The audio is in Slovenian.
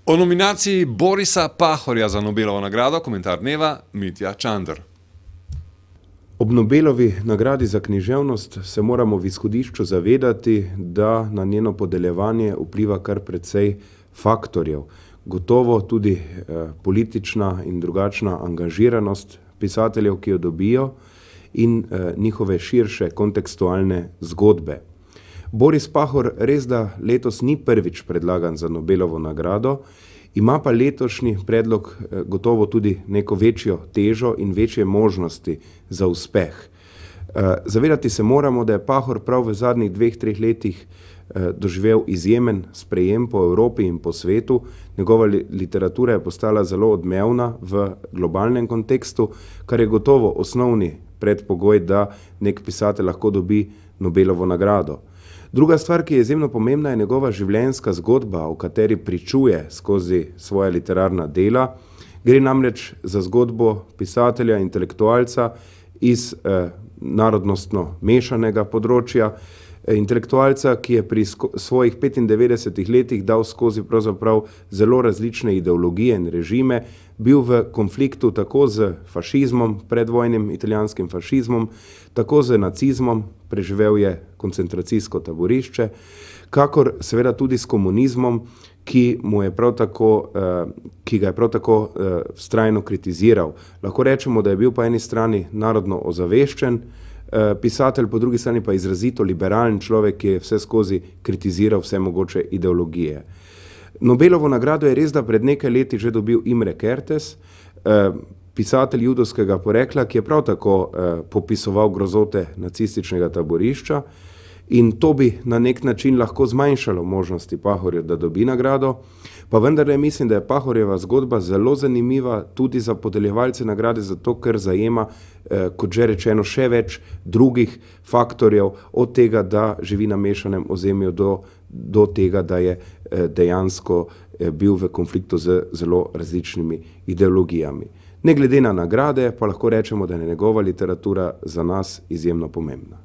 O nominaciji Borisa Pahorja za Nobelovo nagrado komentar dneva Mitja Čander. Ob Nobelovi nagradi za književnost se moramo v izhodišču zavedati, da na njeno podeljevanje vpliva kar precej faktorjev. Gotovo tudi politična in drugačna angažiranost pisateljev, ki jo dobijo, in njihove širše kontekstualne zgodbe. Boris Pahor res da letos ni prvič predlagan za Nobelovo nagrado, ima pa letošnji predlog gotovo tudi neko večjo težo in večje možnosti za uspeh. Zavedati se moramo, da je Pahor prav v zadnjih 2-3 letih doživel izjemen sprejem po Evropi in po svetu. Njegova literatura je postala zelo odmevna v globalnem kontekstu, kar je gotovo osnovni predpogoj, da nek pisatelj lahko dobi Nobelovo nagrado. Druga stvar, ki je izjemno pomembna, je njegova življenjska zgodba, o kateri pričuje skozi svoja literarna dela. Gre namreč za zgodbo pisatelja, intelektualca iz narodnostno mešanega področja, intelektualca, ki je pri svojih 95 letih dal skozi pravzaprav zelo različne ideologije in režime, bil v konfliktu tako z fašizmom, predvojnim italijanskim fašizmom, tako z nacizmom, preživel je koncentracijsko taborišče, kakor seveda tudi s komunizmom, ki ga je prav tako vztrajno kritiziral. Lahko rečemo, da je bil po eni strani narodno ozaveščen pisatelj, po drugi strani pa izrazito liberalen človek, ki je vse skozi kritiziral vse mogoče ideologije. Nobelovo nagrado je res da pred nekaj leti že dobil Imre Kertész, pisatelj judovskega porekla, ki je prav tako popisoval grozote nacističnega taborišča, in to bi na nek način lahko zmanjšalo možnosti Pahorju, da dobi nagrado, pa vendarle mislim, da je Pahorjeva zgodba zelo zanimiva tudi za podeljevalce nagrade, zato ker zajema, kot že rečeno, še več drugih faktorjev, od tega, da živi na mešanem ozemlju, do tega, da je dejansko bil v konfliktu z zelo različnimi ideologijami. Ne glede na nagrade, pa lahko rečemo, da je njegova literatura za nas izjemno pomembna.